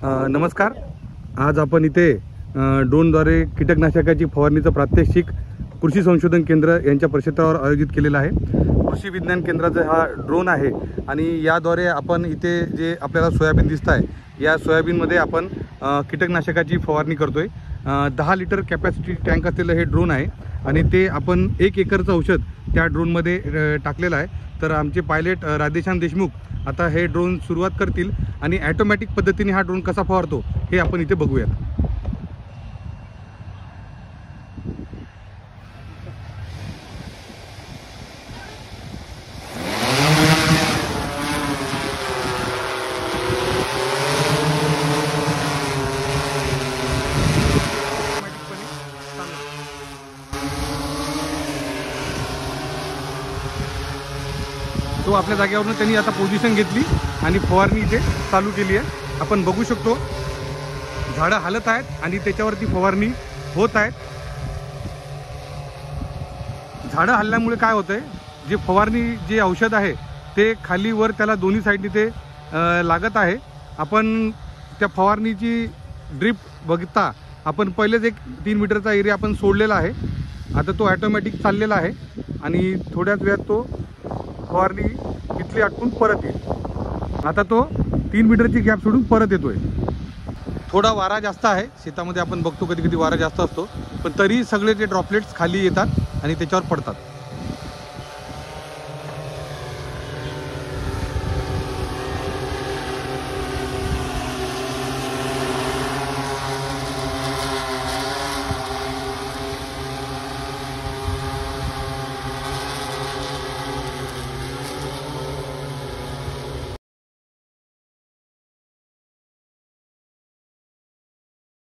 नमस्कार. आज आपण इथे ड्रोनद्वारे कीटकनाशकाची फवारणीचं प्रात्यक्षिक कृषी संशोधन केंद्र यांच्या परिसरावर आयोजित केलेलं आहे. कृषी विज्ञान केंद्राचा हा ड्रोन आहे आणि याद्वारे आपण इथे जे आपल्याला सोयाबीन दिसत आहे या सोयाबीनमध्ये आपण कीटकनाशकाची फवारणी करतोय. 10 लिटर कॅपॅसिटी टँक असलेलं हे ड्रोन आहे आणि ते आपण 1 एकरचं औषध त्या ड्रोनमध्ये टाकलेलं आहे. तर आमचे पायलट राधेश्याम देशमुख आता हे ड्रोन सुरुवात करतील आणि ॲटोमॅटिक पद्धतीने हा ड्रोन कसा फवारतो हे आपण इथे बघूया. तो आपल्या जागेवरून त्यांनी आता पोझिशन घेतली आणि फवारणी इथे चालू केली आहे. आपण बघू शकतो झाडं हालत आहेत आणि त्याच्यावरती फवारणी होत आहेत. झाडं हलल्यामुळे काय होतंय, जे फवारणी जे औषध आहे ते खाली वर त्याला दोन्ही साईडनी ते लागत आहे. आपण त्या फवारणीची ड्रिप बघता आपण पहिलेच एक 3 मीटरचा एरिया आपण सोडलेला आहे. आता तो ॲटोमॅटिक चाललेला आहे आणि थोड्याच वेळात तो फवारणी इथली आटून परत येईल. आता तो 3 मीटरची गॅप सोडून परत येतोय. थोडा वारा जास्त आहे शेतामध्ये, आपण बघतो कधी कधी वारा जास्त असतो, पण तरी सगळे ते ड्रॉपलेट्स खाली येतात आणि त्याच्यावर पडतात.